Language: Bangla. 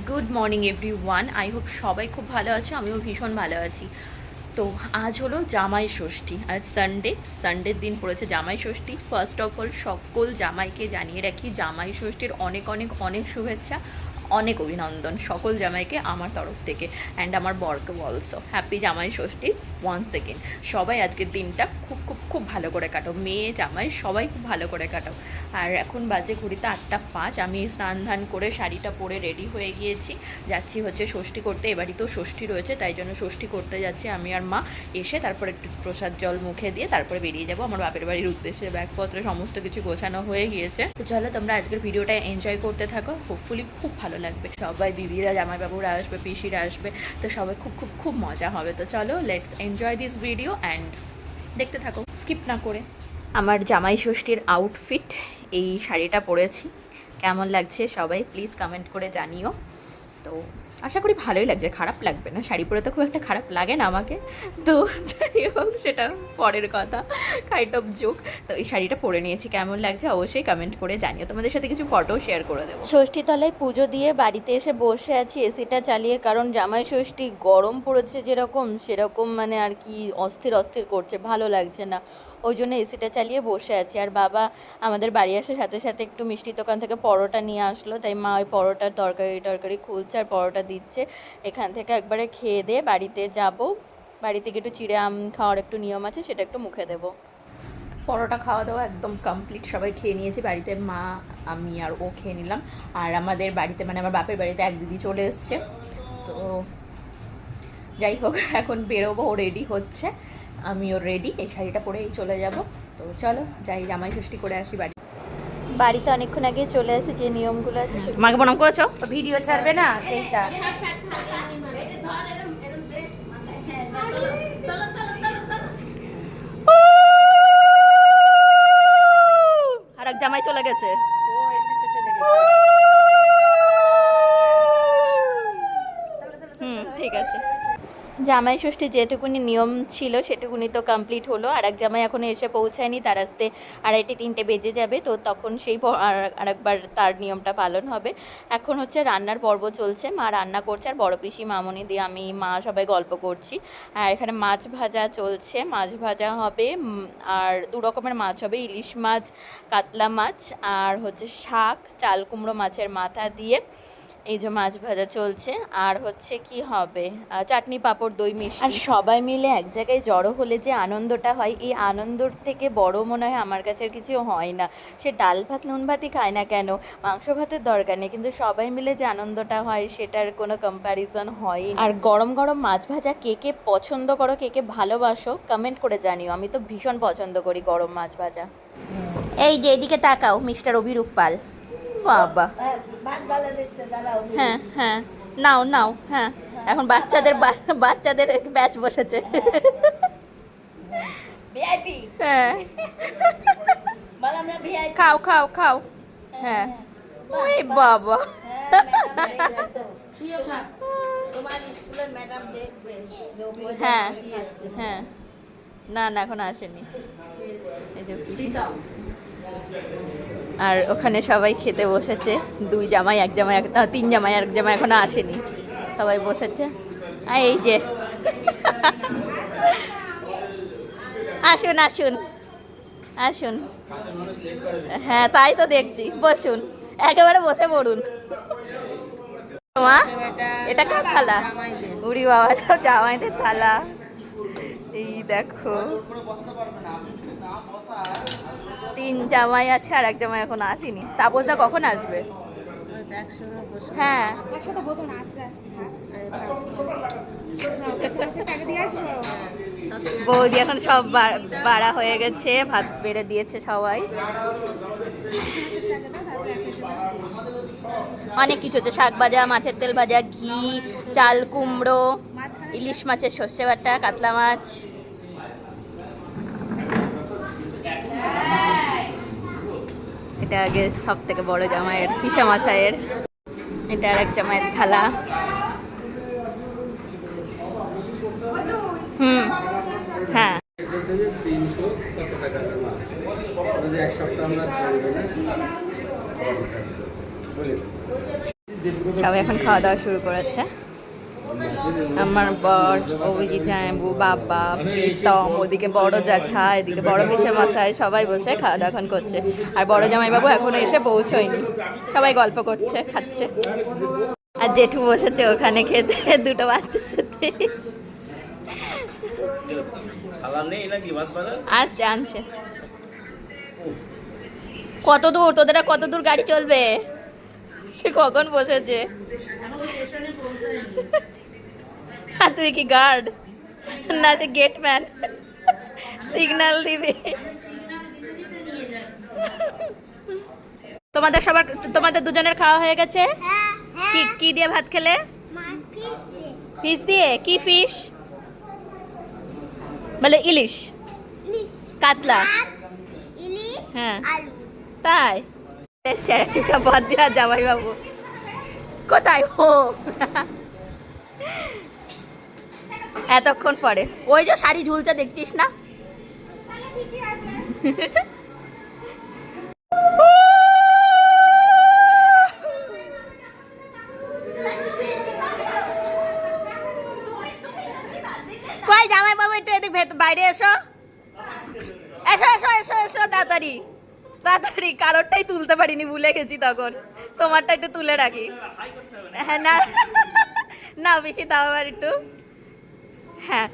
Good morning everyone. I hope সবাই খুব ভালো আছে, আমিও ভীষণ ভালো আছি। তো আজ হলো জামাই ষষ্ঠী, আজ সানডের দিন পড়েছে জামাই ষষ্ঠী। ফার্স্ট অফ অল সকল জামাইকে জানিয়ে রাখি জামাই ষষ্ঠীর অনেক অনেক অনেক শুভেচ্ছা, অনেক অভিনন্দন সকল জামাইকে আমার তরফ থেকে, অ্যান্ড আমার বরকে অলসো হ্যাপি জামাই ষষ্ঠী ওয়ান্স সেকেন্ড। সবাই আজকের দিনটা খুব খুব খুব ভালো করে কাটো, মেয়ে জামাই সবাই খুব ভালো করে কাটো। আর এখন বাজে ঘড়িতে 8:05। আমি স্নান ধান করে শাড়িটা পরে রেডি হয়ে গিয়েছি, যাচ্ছি হচ্ছে ষষ্ঠী করতে। এবারই তো ষষ্ঠী রয়েছে, তাই জন্য ষষ্ঠী করতে যাচ্ছি আমি আর মা। এসে তারপর একটু প্রসাদ জল মুখে দিয়ে তারপরে বেরিয়ে যাবো আমার বাপের বাড়ির উদ্দেশ্যে। ব্যাগপত্র সমস্ত কিছু গোছানো হয়ে গিয়েছে। তো চলো তোমরা আজকের ভিডিওটা এনজয় করতে থাকো, হোপফুলি খুব ভালো লাগবে। সবাই দিদিরা জামাইবাবুরা আসবে, পিসিরা আসবে, তো সবাই খুব খুব খুব মজা হবে। তো চলো let's enjoy this video and দেখতে থাকো স্কিপ না করে। আমার জামাই ষষ্ঠীর আউটফিট, এই শাড়িটা পরেছি, কেমন লাগছে সবাই প্লিজ কমেন্ট করে জানিও। তো আশা করি ভালোই লাগছে, খারাপ লাগবে না। শাড়ি পরে তো খুব একটা খারাপ লাগে না আমাকে, তো যাই হোক সেটা পরের কথা, কাইন্ড অফ জোক। তো এই শাড়িটা পরে নিয়েছি, কেমন লাগছে অবশ্যই কমেন্ট করে জানিও। তোমাদের সাথে কিছু ফটো শেয়ার করে দেবো। ষষ্ঠীতলায় পুজো দিয়ে বাড়িতে এসে বসে আছি এসিটা চালিয়ে, কারণ জামাই ষষ্ঠী গরম পড়েছে যেরকম সেরকম মানে আর কি অস্থির অস্থির করছে, ভালো লাগছে না, ওই জন্য এসিটা চালিয়ে বসে আছি। আর বাবা আমাদের বাড়ি আসার সাথে সাথে একটু মিষ্টির দোকান থেকে পরোটা নিয়ে আসলো, তাই মা ওই পরোটার তরকারি খুলছে আর পরোটা দিচ্ছে। এখান থেকে একবারে খেয়ে দিয়ে বাড়িতে যাব। বাড়ি থেকে একটু চিড়ে আম খাওয়ার একটু নিয়ম আছে, সেটা একটু মুখে দেবো। পরোটা খাওয়া দাওয়া একদম কমপ্লিট, সবাই খেয়ে নিয়েছি বাড়িতে, মা আমি আর ও খেয়ে নিলাম। আর আমাদের বাড়িতে মানে আমার বাপের বাড়িতে এক দিদি চলে এসছে। তো যাই হোক এখন বেরোবো, ও রেডি হচ্ছে, আমিও রেডি, এই শাড়িটা পরেই চলে যাব। তো চলো যাই জামাই ষষ্ঠী করে আসি। বাড়িতে অনেকক্ষণ আগে চলে আসে, যে নিয়মগুলো আছে মাকে প্রণাম করেছো, ভিডিও ছাড়বে না সেইটা। আর এক জামাই চলে গেছে। ঠিক আছে। জামাই ষষ্ঠী যেটুকুনি নিয়ম ছিল সেটুকুনি তো কমপ্লিট হলো। আর এক জামাই এখনও এসে পৌঁছায়নি, তার আসতে 2:30-3টে বেজে যাবে, তো তখন সেই আরেকবার তার নিয়মটা পালন হবে। এখন হচ্ছে রান্নার পর্ব চলছে, মা রান্না করছে আর বড় পিসি মামনি দিয়ে আমি মা সবাই গল্প করছি। আর এখানে মাছ ভাজা চলছে, মাছ ভাজা হবে, আর 2 রকমের মাছ হবে, ইলিশ মাছ, কাতলা মাছ, আর হচ্ছে শাক, চাল কুমড়ো মাছের মাথা দিয়ে এই যে মাছ ভাজা চলছে। আর হচ্ছে কি হবে, চাটনি পাঁপড় দই মিষ্টি। আর সবাই মিলে এক জায়গায় জড়ো হলে যে আনন্দটা হয়, এই আনন্দর থেকে বড় মনে হয় আমার কাছে আর কিছু হয় না। সে ডাল ভাত নুন ভাতই খায় না কেন, মাংস ভাতের দরকার নেই, কিন্তু সবাই মিলে যে আনন্দটা হয় সেটার কোনো কম্প্যারিজন হয়। আর গরম গরম মাছ ভাজা কে কে পছন্দ করো, কে কে ভালোবাসো কমেন্ট করে জানিও। আমি তো ভীষণ পছন্দ করি গরম মাছ ভাজা। এই যে এদিকে তাকাও, মিস্টার অভিরূপ পাল, বাবা। হ্যাঁ হ্যাঁ, নাও নাও, হ্যাঁ এখন বাচ্চাদের ব্যাচ বসেছে। হ্যাঁ খাও খাও খাও, হ্যাঁ ওই বাবা। হ্যাঁ হ্যাঁ, না না এখন আসেনি। এই যে আর ওখানে সবাই খেতে বসেছে, 2 জামাই 1 জামাই 3 জামাই 1 জামাই এখনো আসেনি, সবাই বসেছে। আর এই যে আসুন আসুন আসুন, হ্যাঁ তাই তো দেখছি, বসুন একেবারে বসে পড়ুন। মা এটা কার থালা? উড়ি বাবা, সব জামাইদের থালা। এই দেখো 3 জামাই আছে আর 1 জামাই এখন আসেনি। তাপসদা কখন আসবে? হ্যাঁ বৌদি এখন সব বাড়া হয়ে গেছে, ভাত বেড়ে দিয়েছে সবাই, অনেক কিছু হচ্ছে, শাক ভাজা, মাছের তেল ভাজা, ঘি, চাল কুমড়ো, ইলিশ মাছের সর্ষে বাটা, কাতলা মাছ। এটা আগে সব থেকে বড় জামাইয়ের, পিসা মশাইয়ের। এটা আর এক জামাইয়ের থালা। হ্যাঁ সবাই এখন খাওয়া দাওয়া শুরু করেছে। আমার বর, অভিজিৎ জামাইবাবু, বাবা, প্রীতম, ওদিকে বড় জ্যাঠা, এদিকে বড় পিসে মশাই, সবাই বসে খাওয়া দাওয়া এখন করছে। আর বড় জামাইবাবু এখনো এসে পৌঁছয়নি, সবাই গল্প করছে, খাচ্ছে। আর জেঠু বসেছে ওখানে খেতে দুটো বাচ্চার সাথে। আসছে, আনছে। কত দূর তোদের, কত দূর গাড়ি চলবে? সে কখন বসেছে? আর তুই কি গার্ড না যে গেটম্যান? সিগন্যাল দিবে। তোমাদের দুজনের খাওয়া হয়ে গেছে? কি কি দিয়ে ভাত খেলে? ফিশ দিয়ে? কি ফিশ? বলে ইলিশ, কাতলা। হ্যাঁ তাই? পথ দিয়া জামাই বাবু কোথায়? ও এতক্ষণ পরে ওই যে শাড়ি ঝুলছে দেখছিস না? কই জামাই বাবু একটু এদিক বাইরে এসো, এসো এসো এসো এসো, তাড়াতাড়ি তাড়াতাড়ি। কারোরটাই তুলতে পারিনি, ভুলে গেছি তখন। তোমারটা একটু তুলে রাখি। হ্যাঁ না না, বেশি দাও আবার একটু। হ্যাঁ